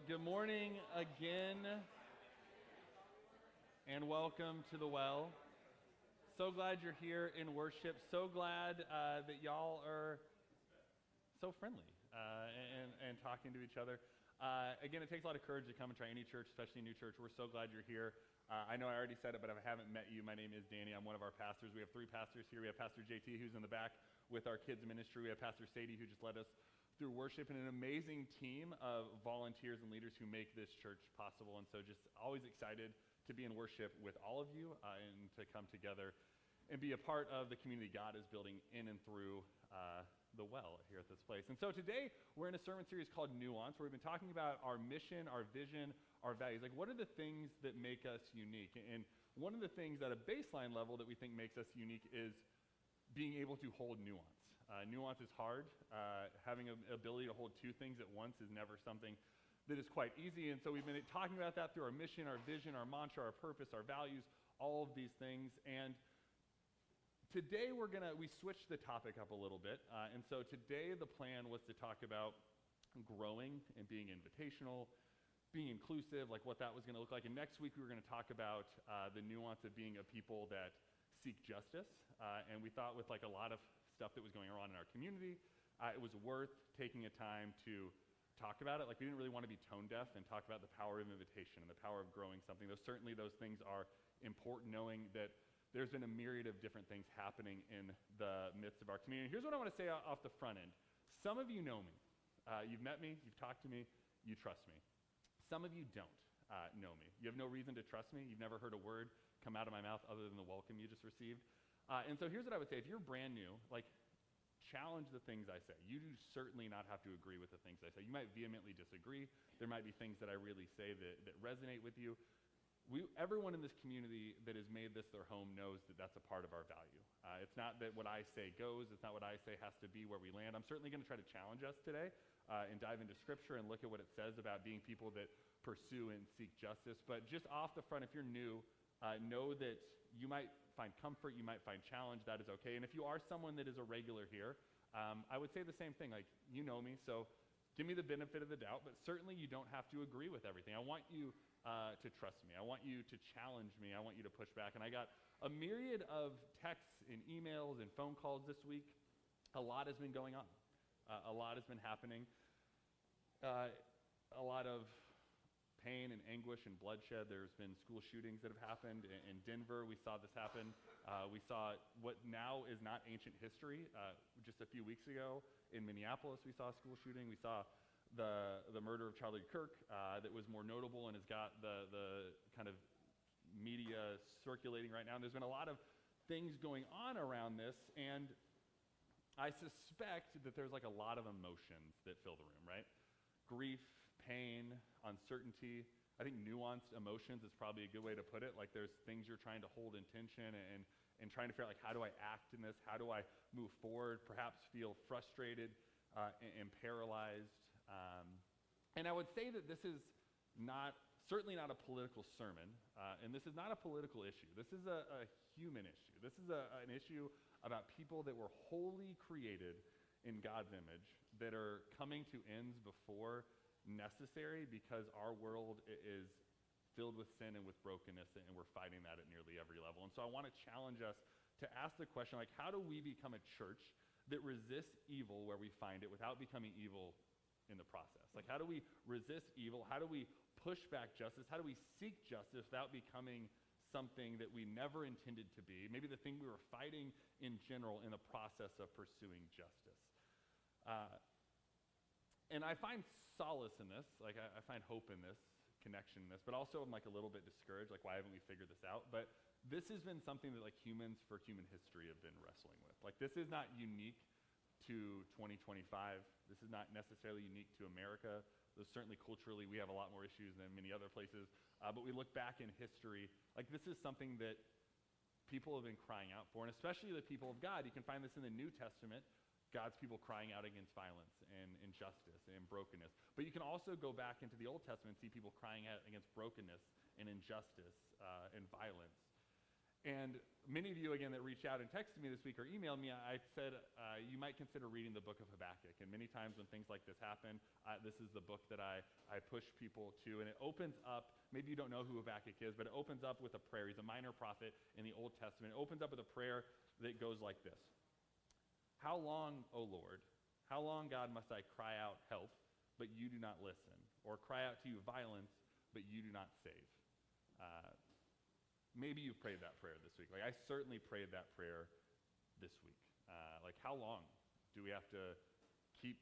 Good morning again, and welcome to the Well. So glad you're here in worship. So glad that y'all are so friendly and talking to each other. Again, it takes a lot of courage to come and try any church, especially a new church. We're so glad you're here. I know I already said it, but if I haven't met you, my name is Danny. I'm one of our pastors. We have three pastors here. We have Pastor JT, who's in the back with our kids ministry. We have Pastor Sadie, who just led us through worship, and an amazing team of volunteers and leaders who make this church possible. And so just always excited to be in worship with all of you and to come together and be a part of the community God is building in and through the Well here at this place. And so today we're in a sermon series called Nuance, where we've been talking about our mission, our vision, our values. Like, what are the things that make us unique? And one of the things at a baseline level that we think makes us unique is being able to hold nuance. Nuance is hard. Having an ability to hold two things at once is never something that is quite easy. And so we've been talking about that through our mission, our vision, our mantra, our purpose, our values, all of these things. And today we switched the topic up a little bit. And so today the plan was to talk about growing and being invitational, being inclusive, like what that was going to look like. And next week we were going to talk about the nuance of being a people that seek justice. And we thought with like a lot of stuff that was going on in our community, it was worth taking a time to talk about it. Like, we didn't really want to be tone deaf and talk about the power of invitation and the power of growing something. Certainly those things are important, knowing that there's been a myriad of different things happening in the midst of our community. Here's what I want to say off the front end. Some of you know me. You've met me, you've talked to me, you trust me. Some of you don't know me. You have no reason to trust me. You've never heard a word come out of my mouth other than the welcome you just received. And so here's what I would say. If you're brand new, like, challenge the things I say. You do certainly not have to agree with the things I say. You might vehemently disagree. There might be things that I really say that resonate with you. Everyone in this community that has made this their home knows that that's a part of our value. It's not that what I say goes. It's not what I say has to be where we land. I'm certainly going to try to challenge us today and dive into Scripture and look at what it says about being people that pursue and seek justice. But just off the front, if you're new, know that you might find comfort, you might find challenge. That is okay. And if you are someone that is a regular here, I would say the same thing. Like, you know me, so give me the benefit of the doubt, but certainly you don't have to agree with everything. I want you to trust me. I want you to challenge me. I want you to push back. And I got a myriad of texts and emails and phone calls this week. A lot has been going on. A lot has been happening. A lot of pain and anguish and bloodshed. There's been school shootings that have happened. In Denver, we saw this happen. We saw what now is not ancient history. Just a few weeks ago in Minneapolis, we saw a school shooting. We saw the murder of Charlie Kirk that was more notable and has got the kind of media circulating right now. And there's been a lot of things going on around this, and I suspect that there's like a lot of emotions that fill the room, right? Grief, pain, uncertainty. I think nuanced emotions is probably a good way to put it. Like, there's things you're trying to hold in tension and trying to figure out, like, how do I act in this? How do I move forward? Perhaps feel frustrated and paralyzed. And I would say that this is certainly not a political sermon, and this is not a political issue. This is a human issue. This is an issue about people that were wholly created in God's image that are coming to ends before necessary because our world is filled with sin and with brokenness, and we're fighting that at nearly every level. And so I want to challenge us to ask the question, like, how do we become a church that resists evil where we find it without becoming evil in the process? Like, how do we resist evil? How do we push back justice? How do we seek justice without becoming something that we never intended to be? Maybe the thing we were fighting in general in the process of pursuing justice. And I find solace in this. Like, I find hope in this, connection in this, but also I'm like a little bit discouraged. Like, why haven't we figured this out? But this has been something that, like, humans for human history have been wrestling with. Like, this is not unique to 2025. This is not necessarily unique to America. Though certainly culturally we have a lot more issues than many other places. But we look back in history, like, this is something that people have been crying out for, and especially the people of God. You can find this in the New Testament, God's people crying out against violence and injustice and brokenness. But you can also go back into the Old Testament and see people crying out against brokenness and injustice and violence. And many of you, again, that reached out and texted me this week or emailed me, I said you might consider reading the book of Habakkuk. And many times when things like this happen, this is the book that I push people to. And it opens up, maybe you don't know who Habakkuk is, but it opens up with a prayer. He's a minor prophet in the Old Testament. It opens up with a prayer that goes like this. How long, O Lord, how long, God, must I cry out help, but you do not listen? Or cry out to you violence, but you do not save? Maybe you've prayed that prayer this week. Like, I certainly prayed that prayer this week. Like, how long do we have to keep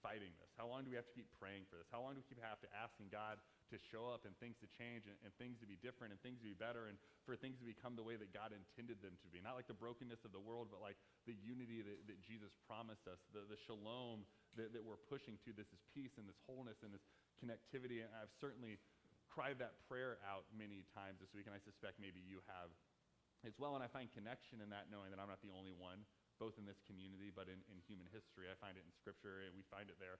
fighting this? How long do we have to keep praying for this? How long do we have to asking God to show up and things to change and things to be different and things to be better and for things to become the way that God intended them to be? Not like the brokenness of the world, but like the unity that Jesus promised us, the shalom that we're pushing to. This is peace and this wholeness and this connectivity. And I've certainly cried that prayer out many times this week, and I suspect maybe you have as well. And I find connection in that, knowing that I'm not the only one, both in this community, but in human history. I find it in Scripture, and we find it there.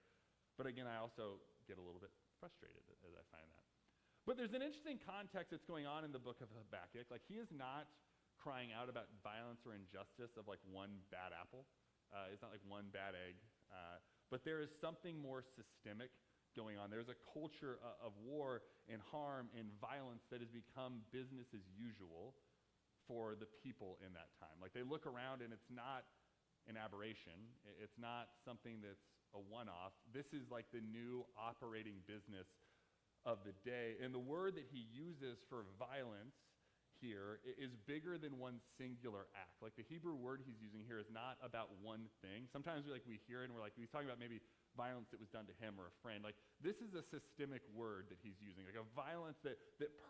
But again, I also get a little bit frustrated as I find that. But there's an interesting context that's going on in the book of Habakkuk. Like, he is not crying out about violence or injustice of like one bad apple. It's not like one bad egg. But there is something more systemic going on. There's a culture of war and harm and violence that has become business as usual for the people in that time. Like, they look around and it's not an aberration. It's not something that's a one-off. This is like the new operating business of the day. And the word that he uses for violence here is bigger than one singular act. Like, the Hebrew word he's using here is not about one thing. Sometimes we hear it and we're like, he's talking about maybe violence that was done to him or a friend. Like, this is a systemic word that he's using, like a violence that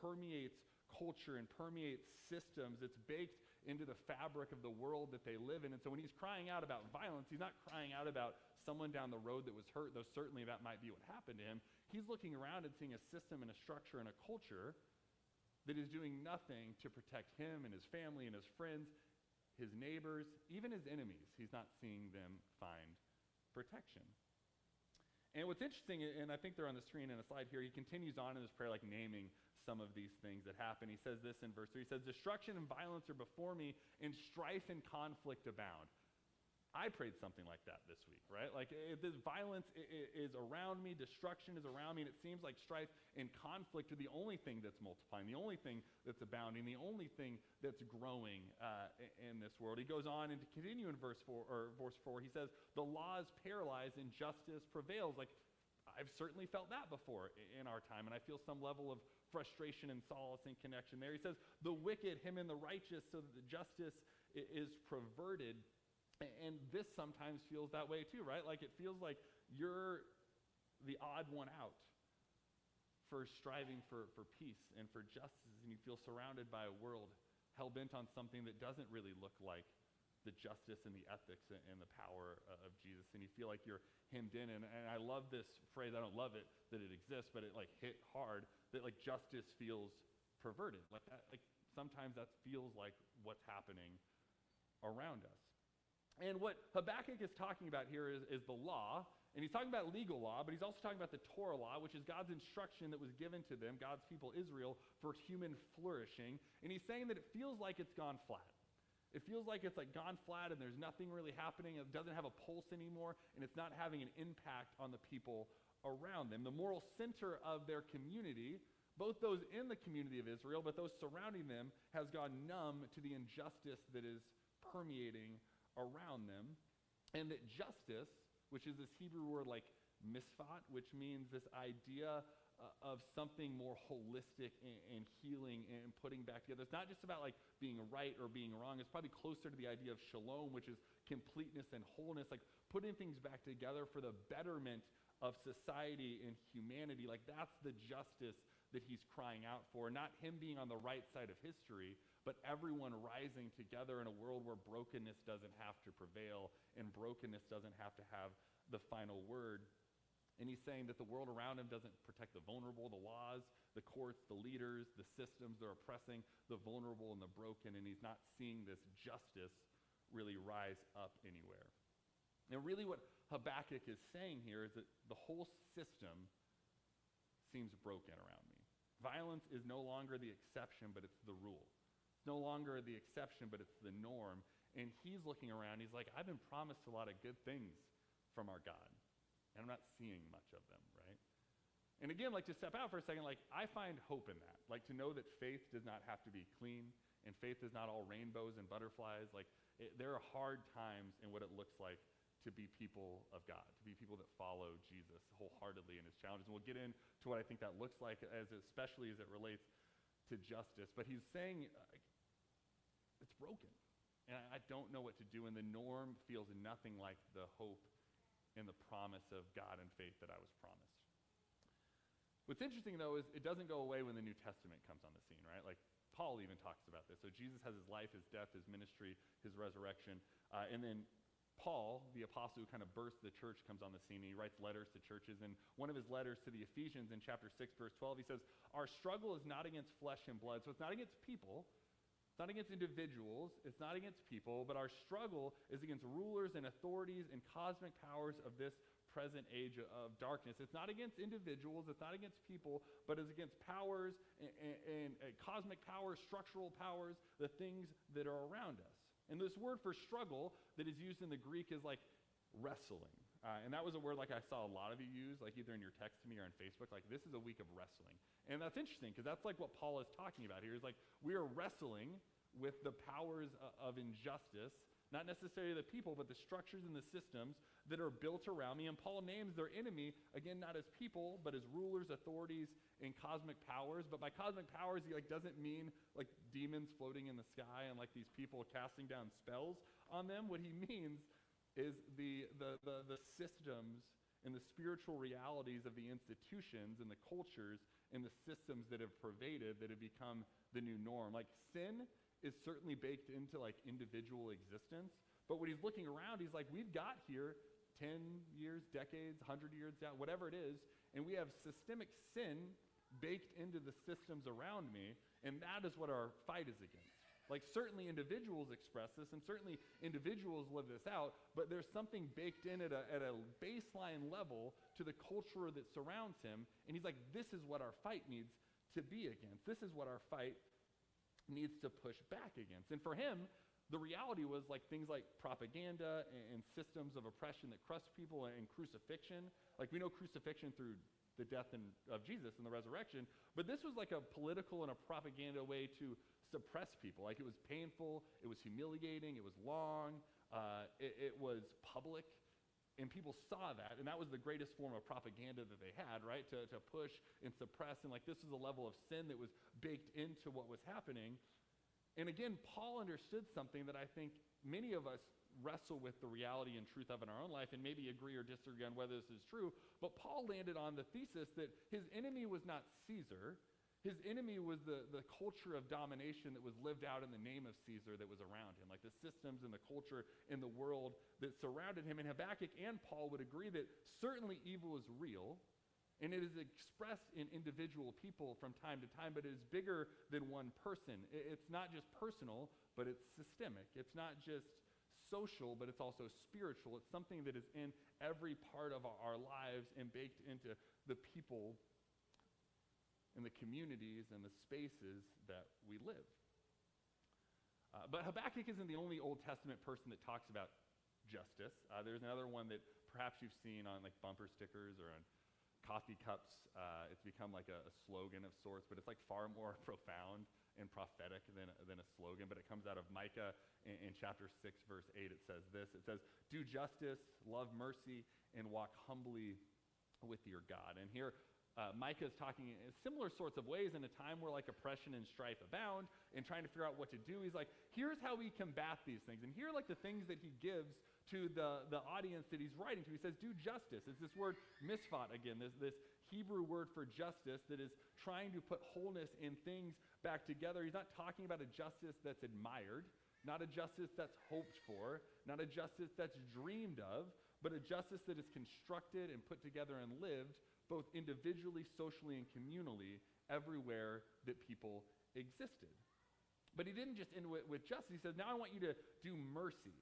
permeates culture and permeates systems. It's baked into the fabric of the world that they live in. And so when he's crying out about violence, he's not crying out about someone down the road that was hurt, though certainly that might be what happened to him. He's looking around and seeing a system and a structure and a culture that is doing nothing to protect him and his family and his friends, his neighbors, even his enemies. He's not seeing them find protection. And what's interesting, and I think they're on the screen in a slide here, he continues on in his prayer, like naming some of these things that happen. He says this in verse 3. He says, destruction and violence are before me, and strife and conflict abound. I prayed something like that this week, right? Like, this violence is around me, destruction is around me, and it seems like strife and conflict are the only thing that's multiplying, the only thing that's abounding, the only thing that's growing in this world. He goes on and to continue in verse 4. He says, the law is paralyzed and justice prevails. Like, I've certainly felt that before in our time, and I feel some level of frustration and solace and connection there. He says, the wicked, him and the righteous, so that the justice is perverted. And this sometimes feels that way too, right? Like, it feels like you're the odd one out for striving for peace and for justice, and you feel surrounded by a world hell-bent on something that doesn't really look like the justice and the ethics and the power of Jesus, and you feel like you're hemmed in. And I love this phrase. I don't love it that it exists, but it like hit hard that like justice feels perverted. Like that, like sometimes that feels like what's happening around us. And what Habakkuk is talking about here is the law, and he's talking about legal law, but he's also talking about the Torah law, which is God's instruction that was given to them, God's people Israel, for human flourishing. And he's saying that it feels like it's gone flat. It feels like it's like gone flat and there's nothing really happening. It doesn't have a pulse anymore, and it's not having an impact on the people around them. The moral center of their community, both those in the community of Israel, but those surrounding them, has gone numb to the injustice that is permeating around them. And that justice, which is this Hebrew word like misfat, which means this idea of something more holistic and healing and putting back together. It's not just about like being right or being wrong. It's probably closer to the idea of shalom, which is completeness and wholeness, like putting things back together for the betterment of society and humanity. Like, that's the justice that he's crying out for. Not him being on the right side of history, but everyone rising together in a world where brokenness doesn't have to prevail and brokenness doesn't have to have the final word. And he's saying that the world around him doesn't protect the vulnerable, the laws, the courts, the leaders, the systems. They're oppressing the vulnerable and the broken, and he's not seeing this justice really rise up anywhere. And really what Habakkuk is saying here is that the whole system seems broken around me. Violence is no longer the exception, but it's the rule. It's no longer the exception, but it's the norm. And he's looking around, he's like, I've been promised a lot of good things from our God, and I'm not seeing much of them, right? And again, like to step out for a second, like I find hope in that. Like to know that faith does not have to be clean, and faith is not all rainbows and butterflies. Like there are hard times in what it looks like to be people of God, to be people that follow Jesus wholeheartedly in his challenges. And we'll get into what I think that looks like, especially as it relates to justice. But he's saying it's broken, and I don't know what to do, and the norm feels nothing like the hope and the promise of God and faith that I was promised. What's interesting, though, is it doesn't go away when the New Testament comes on the scene, right? Like, Paul even talks about this. So Jesus has his life, his death, his ministry, his resurrection. And then Paul, the apostle who kind of burst the church, comes on the scene. And he writes letters to churches. And one of his letters to the Ephesians in chapter 6, verse 12, he says, our struggle is not against flesh and blood. So it's not against people. It's not against individuals. It's not against people. But our struggle is against rulers and authorities and cosmic powers of this present age of darkness. It's not against individuals, it's not against people, but it's against powers and cosmic powers, structural powers, the things that are around us. And this word for struggle that is used in the Greek is like wrestling. And that was a word like I saw a lot of you use, like either in your text to me or on Facebook, like this is a week of wrestling. And that's interesting because that's like what Paul is talking about here. Is like we are wrestling with the powers of injustice, not necessarily the people, but the structures and the systems that are built around me. And Paul names their enemy, again, not as people, but as rulers, authorities, and cosmic powers. But by cosmic powers, he doesn't mean like demons floating in the sky and like these people casting down spells on them. What he means is the systems and the spiritual realities of the institutions and the cultures and the systems that have pervaded, that have become the new norm. Like sin is certainly baked into like individual existence, but when he's looking around, he's like, we've got here 10 years, decades, 100 years down, whatever it is, and we have systemic sin baked into the systems around me, and that is what our fight is against. Like certainly individuals express this, and certainly individuals live this out, but there's something baked in at a baseline level to the culture that surrounds him, and he's like, this is what our fight needs to be against. This is what our fight needs to push back against. And for him, the reality was like things like propaganda and systems of oppression that crush people, and crucifixion. Like we know crucifixion through the death of Jesus and the resurrection, but this was like a political and a propaganda way to suppress people. Like it was painful, it was humiliating, it was long, it was public. And people saw that, and that was the greatest form of propaganda that they had, right? To push and suppress, and like this was a level of sin that was baked into what was happening. And again, Paul understood something that I think many of us wrestle with the reality and truth of in our own life, and maybe agree or disagree on whether this is true. But Paul landed on the thesis that his enemy was not Caesar. His enemy was the culture of domination that was lived out in the name of Caesar that was around him, like the systems and the culture in the world that surrounded him. And Habakkuk and Paul would agree that certainly evil is real, and it is expressed in individual people from time to time, but it is bigger than one person. It's not just personal, but it's systemic. It's not just social, but it's also spiritual. It's something that is in every part of our lives and baked into the people and the communities and the spaces that we live. But Habakkuk isn't the only Old Testament person that talks about justice. There's another one that perhaps you've seen on like bumper stickers or on coffee cups. It's become like a slogan of sorts, but it's like far more profound and prophetic than a slogan. But it comes out of Micah in chapter 6, verse 8. It says this. It says, do justice, love mercy, and walk humbly with your God. And here, Micah is talking in similar sorts of ways in a time where like oppression and strife abound, and trying to figure out what to do. He's like, here's how we combat these things. And here are like the things that he gives to the audience that he's writing to. He says, do justice. It's this word misfot again, this Hebrew word for justice that is trying to put wholeness in things back together. He's not talking about a justice that's admired, not a justice that's hoped for, not a justice that's dreamed of, but a justice that is constructed and put together and lived both individually, socially, and communally everywhere that people existed. But he didn't just end with justice. He says, now I want you to do mercy.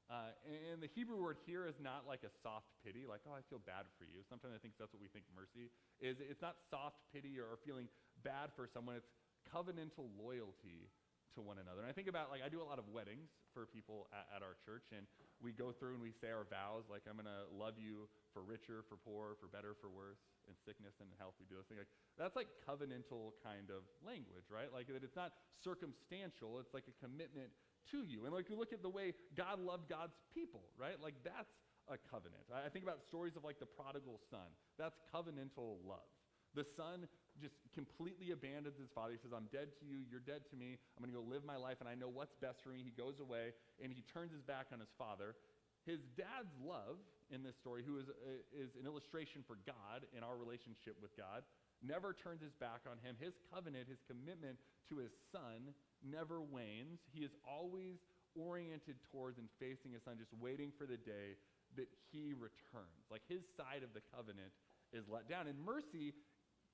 And the Hebrew word here is not like a soft pity, like, oh, I feel bad for you. Sometimes I think that's what we think mercy is. It's not soft pity or feeling bad for someone. It's covenantal loyalty to one another. And I think about, like, I do a lot of weddings for people at our church, and we go through and we say our vows, like, I'm going to love you for richer, for poor, for better, for worse, in sickness and in health. We do those things. Like, that's like covenantal kind of language, right? Like, that it's not circumstantial. It's like a commitment to you. And like, you look at the way God loved God's people, right? Like, that's a covenant. I think about stories of like the prodigal son. That's covenantal love. The son just completely abandons his father. He says, I'm dead to you, you're dead to me, I'm going to go live my life, and I know what's best for me. He goes away, and he turns his back on his father. His dad's love in this story, who is an illustration for God in our relationship with God, never turns his back on him. His covenant, his commitment to his son never wanes. He is always oriented towards and facing his son, just waiting for the day that he returns. Like, his side of the covenant is let down. And mercy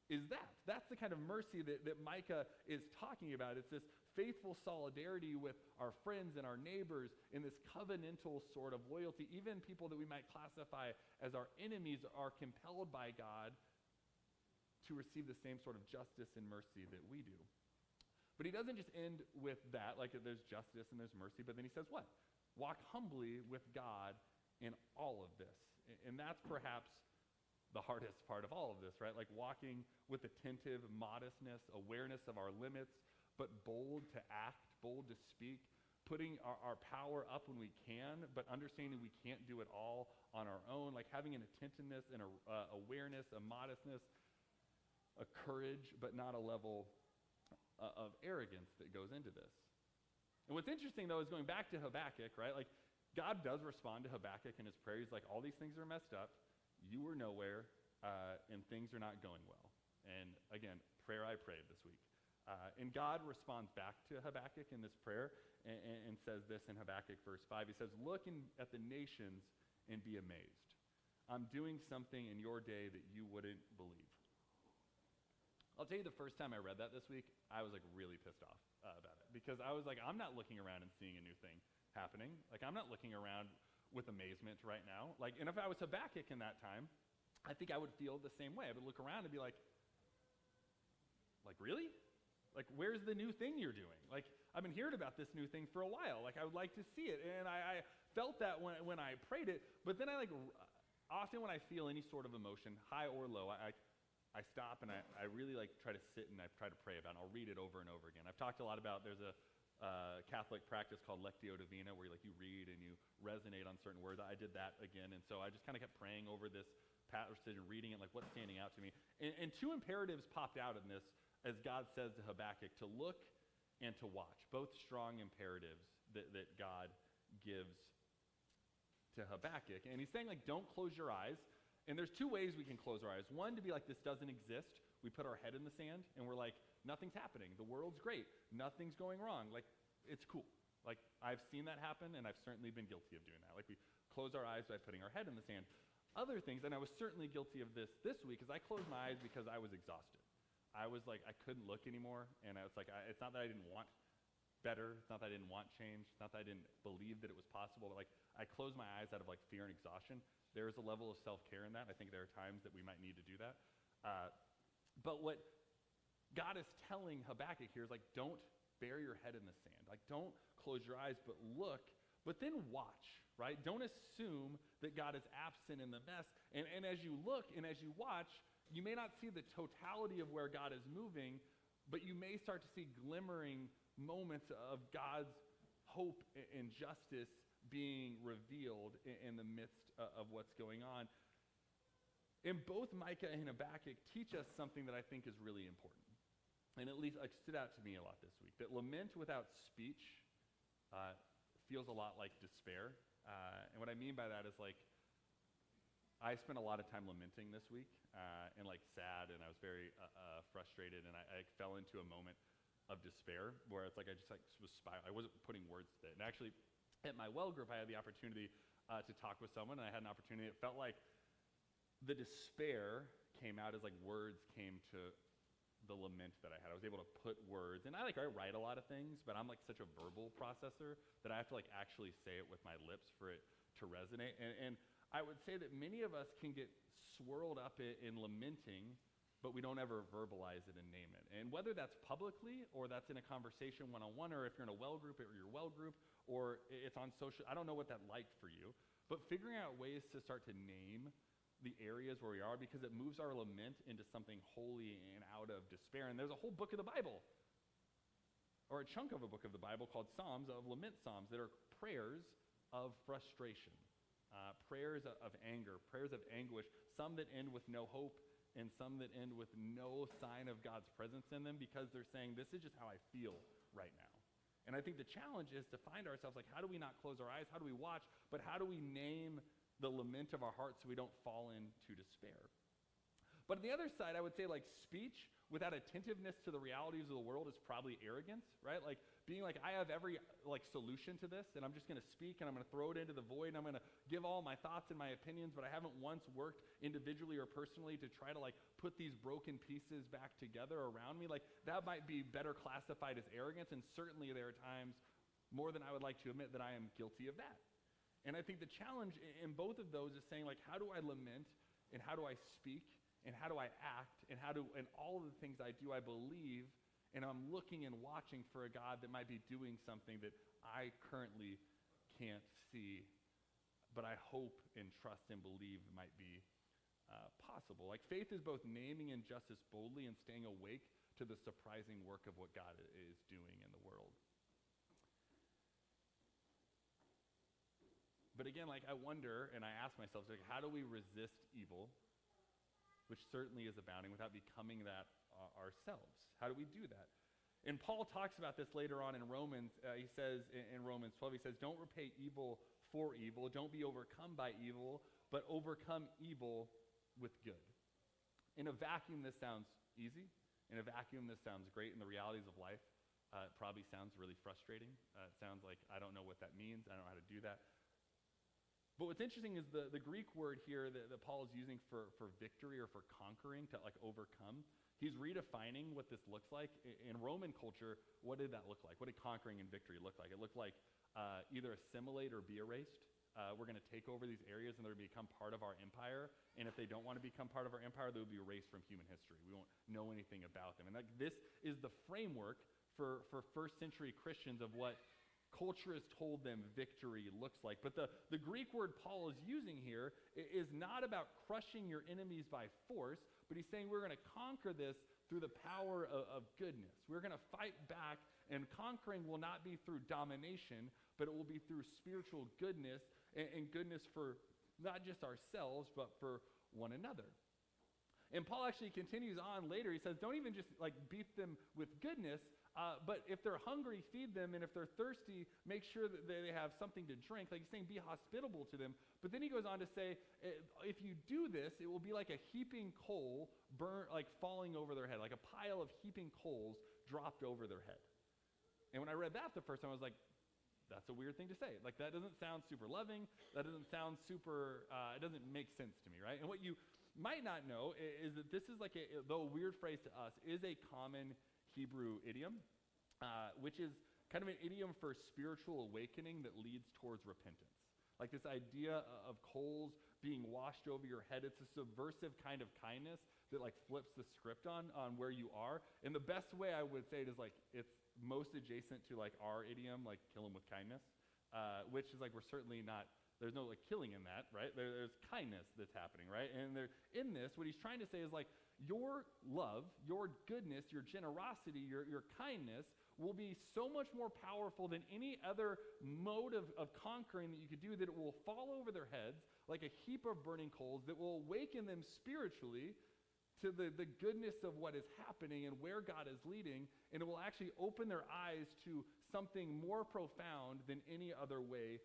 is that. That's the kind of mercy that Micah is talking about. It's this faithful solidarity with our friends and our neighbors in this covenantal sort of loyalty. Even people that we might classify as our enemies are compelled by God to receive the same sort of justice and mercy that we do. But he doesn't just end with that, like there's justice and there's mercy, but then he says what? Walk humbly with God in all of this. And that's perhaps the hardest part of all of this, right? Like, walking with attentive modestness, awareness of our limits, but bold to act, bold to speak, putting our power up when we can, but understanding we can't do it all on our own, like having an attentiveness and awareness, a modestness, a courage, but not a level of arrogance that goes into this. And what's interesting, though, is going back to Habakkuk, right? Like, God does respond to Habakkuk in his prayer. He's like, all these things are messed up. You were nowhere, and things are not going well. And again, prayer I prayed this week. And God responds back to Habakkuk in this prayer and says this in Habakkuk verse 5. He says, look at the nations and be amazed. I'm doing something in your day that you wouldn't believe. I'll tell you, the first time I read that this week, I was like really pissed off about it. Because I was like, I'm not looking around and seeing a new thing happening. Like, I'm not looking around with amazement right now. Like, and if I was Habakkuk in that time, I think I would feel the same way. I would look around and be like, really? Like, where's the new thing you're doing? Like, I've been hearing about this new thing for a while. Like, I would like to see it. And I felt that when I prayed it. But then often when I feel any sort of emotion, high or low, I stop and I really try to sit and I try to pray about it. And I'll read it over and over again. I've talked a lot about, there's a Catholic practice called Lectio Divina, where you read and you resonate on certain words. I did that again, and so I just kind of kept praying over this passage and reading it, like what's standing out to me. And two imperatives popped out in this as God says to Habakkuk, to look and to watch, both strong imperatives that God gives to Habakkuk. And he's saying, like, don't close your eyes. And there's two ways we can close our eyes. One, to be like, this doesn't exist. We put our head in the sand and we're like, nothing's happening. The world's great. Nothing's going wrong. Like, it's cool. Like, I've seen that happen, and I've certainly been guilty of doing that. Like, we close our eyes by putting our head in the sand. Other things, and I was certainly guilty of this week, is I closed my eyes because I was exhausted. I was like, I couldn't look anymore, and I was like, it's not that I didn't want better. It's not that I didn't want change. It's not that I didn't believe that it was possible. But, like, I closed my eyes out of, like, fear and exhaustion. There is a level of self-care in that. I think there are times that we might need to do that. But what God is telling Habakkuk here is, like, don't bury your head in the sand. Like, don't close your eyes, but look, but then watch, right? Don't assume that God is absent in the mess. And as you look and as you watch, you may not see the totality of where God is moving, but you may start to see glimmering moments of God's hope and justice being revealed in the midst of what's going on. And both Micah and Habakkuk teach us something that I think is really important. And at least stood out to me a lot this week. That lament without speech feels a lot like despair. And what I mean by that is, like, I spent a lot of time lamenting this week and sad, and I was very frustrated, and I fell into a moment of despair where it's like I just was spiraling. I wasn't putting words to it. And actually, at my well group, I had the opportunity to talk with someone, and I had an opportunity. It felt like the despair came out as words came to the lament that I had. I was able to put words, and I write a lot of things, but I'm such a verbal processor that I have to actually say it with my lips for it to resonate. And I would say that many of us can get swirled up in lamenting but we don't ever verbalize it and name it. And whether that's publicly or that's in a conversation one-on-one, or if you're in a well group or your well group, or it's on social, I don't know what that like for you, but figuring out ways to start to name the areas where we are, because it moves our lament into something holy and out of despair. And there's a whole book of the Bible, or a chunk of a book of the Bible called Psalms, of lament psalms, that are prayers of frustration, prayers of anger, prayers of anguish, some that end with no hope and some that end with no sign of God's presence in them, because they're saying, this is just how I feel right now. And I think the challenge is to find ourselves, like, how do we not close our eyes? How do we watch? But how do we name the lament of our hearts so we don't fall into despair? But on the other side, I would say, like, speech without attentiveness to the realities of the world is probably arrogance, right? Like, being like, I have every, like, solution to this, and I'm just going to speak, and I'm going to throw it into the void, and I'm going to give all my thoughts and my opinions, but I haven't once worked individually or personally to try to, like, put these broken pieces back together around me. Like, that might be better classified as arrogance, and certainly there are times, more than I would like to admit, that I am guilty of that. And I think the challenge in both of those is saying, like, how do I lament, and how do I speak, and how do I act, and and all of the things I do, I believe, and I'm looking and watching for a God that might be doing something that I currently can't see, but I hope and trust and believe might be possible. Like, faith is both naming injustice boldly and staying awake to the surprising work of what God is doing in the world. But again, like, I wonder, and I ask myself, like, how do we resist evil, which certainly is abounding, without becoming that ourselves? How do we do that? And Paul talks about this later on in Romans. He says in Romans 12, he says, don't repay evil for evil. Don't be overcome by evil, but overcome evil with good. In a vacuum, this sounds easy. In a vacuum, this sounds great. In the realities of life, it probably sounds really frustrating. It sounds like, I don't know what that means. I don't know how to do that. But what's interesting is the Greek word here that Paul is using for victory or for conquering, to, like, overcome. He's redefining what this looks like. In Roman culture, what did that look like? What did conquering and victory look like? It looked like either assimilate or be erased. We're going to take over these areas and they're going to become part of our empire. And if they don't want to become part of our empire, they will be erased from human history. We won't know anything about them. And, like, this is the framework for first century Christians of what culture has told them victory looks like. But the Greek word Paul is using here is not about crushing your enemies by force, but he's saying we're going to conquer this through the power of goodness. We're going to fight back, and conquering will not be through domination, but it will be through spiritual goodness, and goodness for not just ourselves, but for one another. And Paul actually continues on later. He says, don't even just, like, beat them with goodness, but if they're hungry, feed them, and if they're thirsty, make sure that they have something to drink. Like, he's saying, be hospitable to them. But then he goes on to say, if you do this, it will be like a heaping coal like falling over their head, like a pile of heaping coals dropped over their head. And when I read that the first time, I was like, that's a weird thing to say. Like, that doesn't sound super loving. That doesn't sound super, it doesn't make sense to me, right? And what you might not know is that this is like, though a weird phrase to us, is a common Hebrew idiom, which is kind of an idiom for spiritual awakening that leads towards repentance. Like, this idea of coals being washed over your head, it's a subversive kind of kindness that, like, flips the script on where you are. And the best way I would say it is, like, it's most adjacent to, like, our idiom, like, kill them with kindness, which is, like, we're certainly not, there's no, like, killing in that, right? There's kindness that's happening, right? And in this, what he's trying to say is, like, your love, your goodness, your generosity, your kindness will be so much more powerful than any other mode of conquering that you could do, that it will fall over their heads like a heap of burning coals, that will awaken them spiritually to the goodness of what is happening and where God is leading, and it will actually open their eyes to something more profound than any other way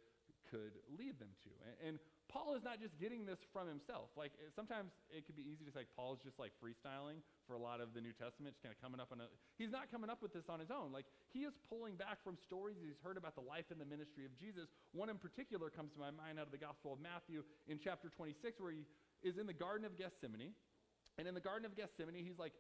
could lead them to. And Paul is not just getting this from himself. Like, sometimes it could be easy to say, like, Paul's just, like, freestyling for a lot of the New Testament, just kind of coming up he's not coming up with this on his own. Like, he is pulling back from stories he's heard about the life and the ministry of Jesus. One in particular comes to my mind out of the Gospel of Matthew in chapter 26, where he is in the Garden of Gethsemane. And in the Garden of Gethsemane, he's, like,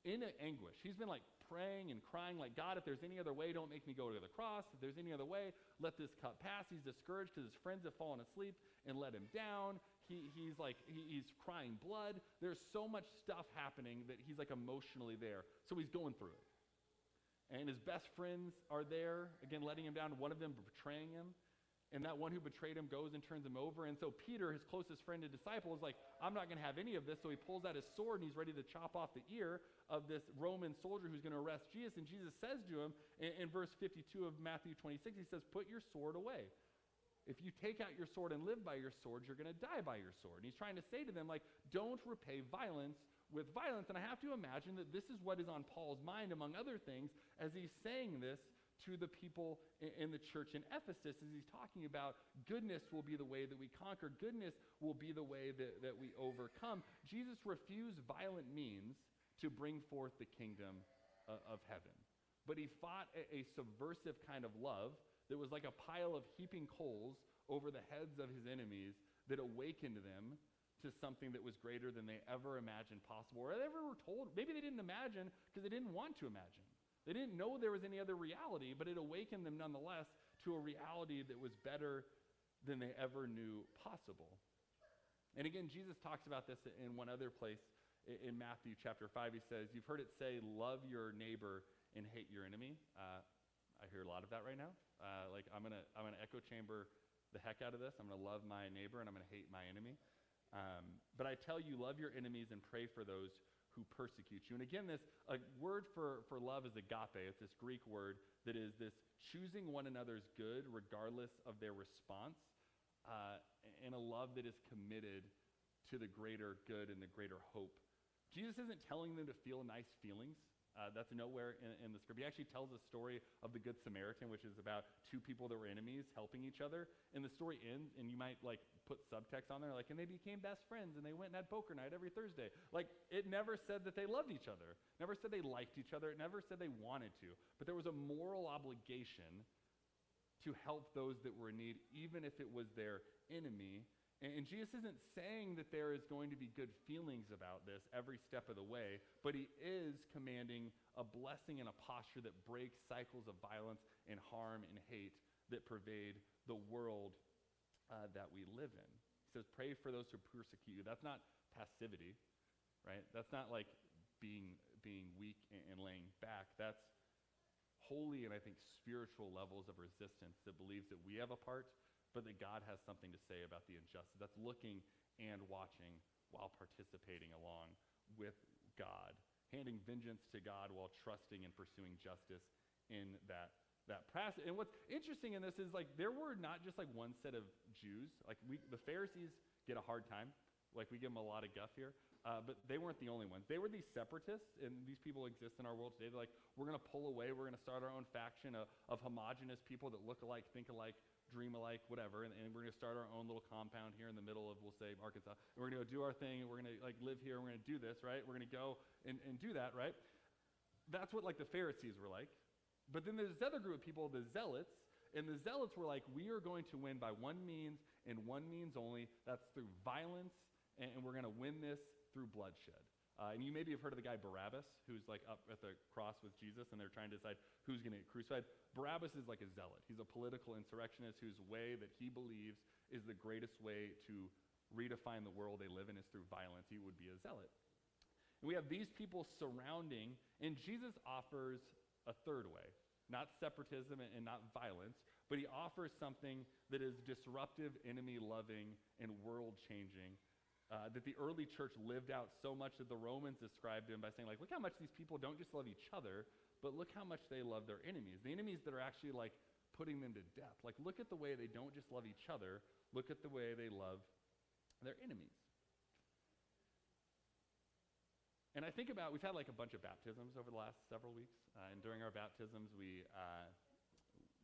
in anguish. He's been, like, praying and crying, like, God, if there's any other way, don't make me go to the cross. If there's any other way, let this cup pass. He's discouraged because his friends have fallen asleep and let him down. He's crying blood. There's so much stuff happening that he's like emotionally there. So he's going through it. And his best friends are there, again, letting him down, one of them betraying him. And that one who betrayed him goes and turns him over. And so Peter, his closest friend and disciple, is like, I'm not going to have any of this. So he pulls out his sword and he's ready to chop off the ear of this Roman soldier who's going to arrest Jesus. And Jesus says to him in verse 52 of Matthew 26, he says, put your sword away. If you take out your sword and live by your sword, you're going to die by your sword. And he's trying to say to them, like, don't repay violence with violence. And I have to imagine that this is what is on Paul's mind, among other things, as he's saying this to the people in the church in Ephesus, as he's talking about goodness will be the way that we conquer. Goodness will be the way that we overcome. Jesus refused violent means to bring forth the kingdom of heaven. But he fought a subversive kind of love that was like a pile of heaping coals over the heads of his enemies that awakened them to something that was greater than they ever imagined possible, or ever were told. Maybe they didn't imagine because they didn't want to imagine. They didn't know there was any other reality, but it awakened them nonetheless to a reality that was better than they ever knew possible. And again, Jesus talks about this in one other place in Matthew chapter 5. He says, you've heard it say, love your neighbor and hate your enemy. I hear a lot of that right now. I'm gonna echo chamber the heck out of this. I'm gonna love my neighbor and I'm gonna hate my enemy. But I tell you, love your enemies and pray for those who persecute you. And again, this word for love is agape. It's this Greek word that is this choosing one another's good regardless of their response, and a love that is committed to the greater good and the greater hope. Jesus isn't telling them to feel nice feelings. That's nowhere in the script. He actually tells a story of the Good Samaritan, which is about two people that were enemies helping each other. And the story ends, and you might put subtext on there, and they became best friends, and they went and had poker night every Thursday. It never said that they loved each other. Never said they liked each other. It never said they wanted to. But there was a moral obligation to help those that were in need, even if it was their enemy. And Jesus isn't saying that there is going to be good feelings about this every step of the way, but he is commanding a blessing and a posture that breaks cycles of violence and harm and hate that pervade the world that we live in. He says, pray for those who persecute you. That's not passivity, right? That's not like being weak and laying back. That's holy and I think spiritual levels of resistance that believes that we have a part, but that God has something to say about the injustice. That's looking and watching while participating along with God, handing vengeance to God while trusting and pursuing justice in that process. And what's interesting in this is there were not just one set of Jews. The Pharisees get a hard time. We give them a lot of guff here. But they weren't the only ones. They were these separatists, and these people exist in our world today. They're we're going to pull away. We're going to start our own faction of homogenous people that look alike, think alike, dream alike, whatever, and we're going to start our own little compound here in the middle of, we'll say, Arkansas, and we're going to go do our thing, and we're going to live here, and we're going to do this, right? We're going to go and do that, right? That's what the Pharisees were like. But then there's this other group of people, the Zealots, and the Zealots were we are going to win by one means and one means only. That's through violence, and we're going to win this through bloodshed. And you maybe have heard of the guy Barabbas, who's up at the cross with Jesus, and they're trying to decide who's going to get crucified. Barabbas is a zealot. He's a political insurrectionist whose way that he believes is the greatest way to redefine the world they live in is through violence. He would be a zealot. And we have these people surrounding, and Jesus offers a third way, not separatism and not violence, but he offers something that is disruptive, enemy-loving, and world-changing, that the early church lived out so much that the Romans described him by saying, look how much these people don't just love each other, but look how much they love their enemies. The enemies that are actually putting them to death. Look at the way they don't just love each other, look at the way they love their enemies. And I think about, we've had a bunch of baptisms over the last several weeks, and during our baptisms, we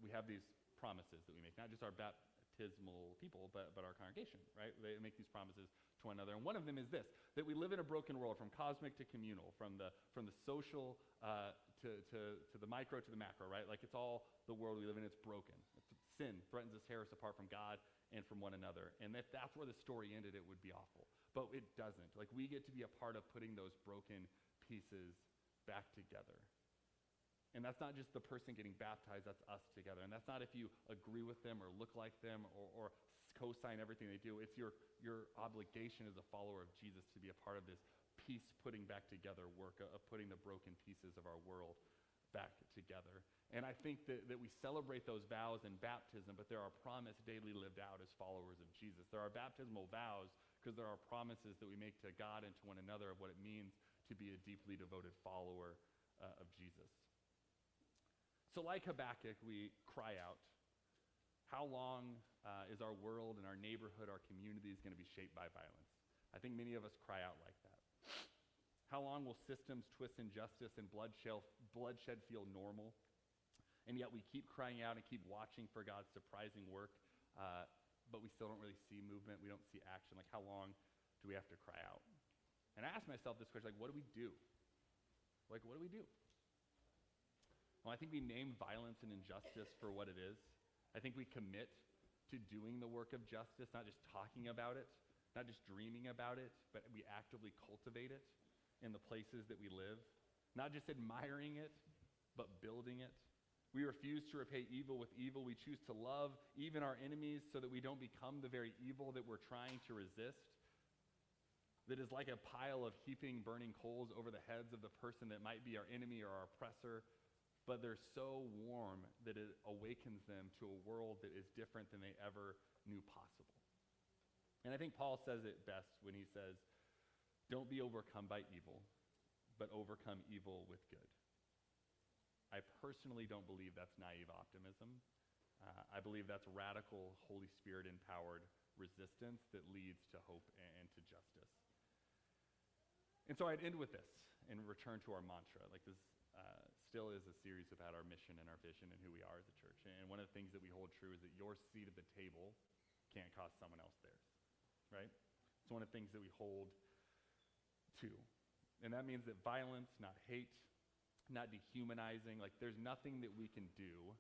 have these promises that we make, not just our baptismal people, but our congregation, right? They make these promises to one another, and one of them is this, that we live in a broken world, from cosmic to communal, from the social to the micro to the macro, right? It's all the world we live in, it's broken. Sin threatens to tear us apart from God and from one another, and if that's where the story ended, it would be awful. But it doesn't. We get to be a part of putting those broken pieces back together. And that's not just the person getting baptized, that's us together. And that's not if you agree with them or look like them or co-sign everything they do. It's your obligation as a follower of Jesus to be a part of this peace putting back together work of putting the broken pieces of our world back together. And I think that we celebrate those vows in baptism, but there are promises daily lived out as followers of Jesus. There are baptismal vows because there are promises that we make to God and to one another of what it means to be a deeply devoted follower of Jesus. So like Habakkuk, we cry out, how long is our world and our neighborhood, our communities going to be shaped by violence? I think many of us cry out like that. How long will systems, twists, injustice, and bloodshed feel normal? And yet we keep crying out and keep watching for God's surprising work, but we still don't really see movement. We don't see action. Like, how long do we have to cry out? And I ask myself this question, like, what do we do? Like, what do we do? Well, I think we name violence and injustice for what it is. I think we commit to doing the work of justice, not just talking about it, not just dreaming about it, but we actively cultivate it in the places that we live, not just admiring it, but building it. We refuse to repay evil with evil. We choose to love even our enemies so that we don't become the very evil that we're trying to resist. That is like a pile of heaping burning coals over the heads of the person that might be our enemy or our oppressor, but they're so warm that it awakens them to a world that is different than they ever knew possible. And I think Paul says it best when he says, don't be overcome by evil, but overcome evil with good. I personally don't believe that's naive optimism. I believe that's radical, Holy Spirit-empowered resistance that leads to hope and to justice. And so I'd end with this and return to our mantra. Like, this still is a series about our mission and our vision and who we are as a church. And one of the things that we hold true is that your seat at the table can't cost someone else theirs, right? It's one of the things that we hold to. And that means that violence, not hate, not dehumanizing, like there's nothing that we can do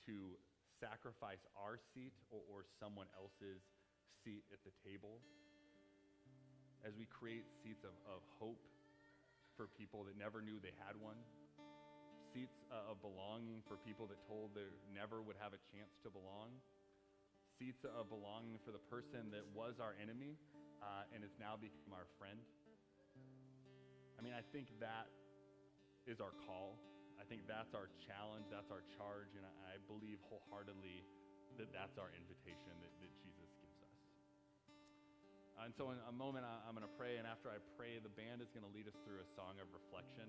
to sacrifice our seat or someone else's seat at the table as we create seats of hope for people that never knew they had one, seats of belonging for people that told they never would have a chance to belong, seats of belonging for the person that was our enemy and has now become our friend. I mean, I think that is our call. I think that's our challenge, that's our charge, and I believe wholeheartedly that that's our invitation that Jesus gives us. And so in a moment, I'm going to pray, and after I pray, the band is going to lead us through a song of reflection.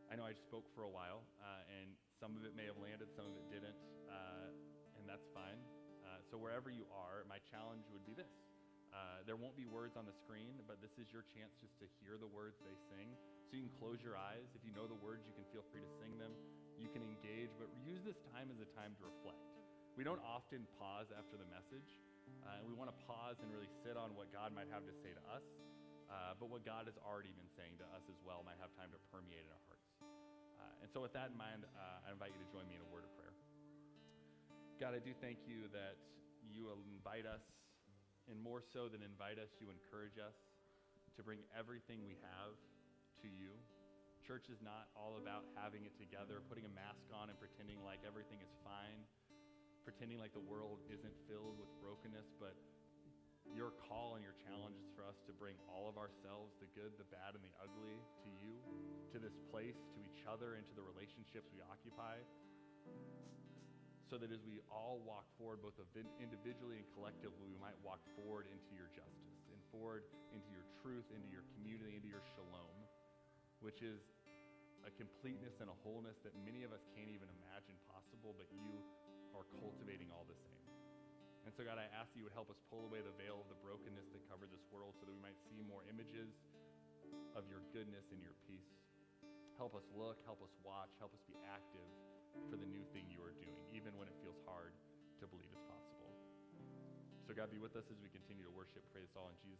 I know I spoke for a while, and some of it may have landed, some of it didn't, and that's fine. So wherever you are, my challenge would be this. There won't be words on the screen, but this is your chance just to hear the words they sing. So you can close your eyes. If you know the words, you can feel free to sing them. You can engage, but use this time as a time to reflect. We don't often pause after the message. We want to pause and really sit on what God might have to say to us, but what God has already been saying to us as well might have time to permeate in our hearts. And so with that in mind, I invite you to join me in a word of prayer. God, I do thank you that you invite us, and more so than invite us, you encourage us to bring everything we have to you. Church is not all about having it together, putting a mask on and pretending like everything is fine, pretending like the world isn't filled with brokenness, but your call and your challenge is for us to bring all of ourselves, the good, the bad, and the ugly, to you, to this place, to each other, and to the relationships we occupy, so that as we all walk forward, both individually and collectively, we might walk forward into your justice, and forward into your truth, into your community, into your shalom, which is a completeness and a wholeness that many of us can't even imagine possible, but you are cultivating all the same. And so God, I ask that you would help us pull away the veil of the brokenness that covers this world so that we might see more images of your goodness and your peace. Help us look, help us watch, help us be active for the new thing you are doing, even when it feels hard to believe it's possible. So God, be with us as we continue to worship. Praise all in Jesus'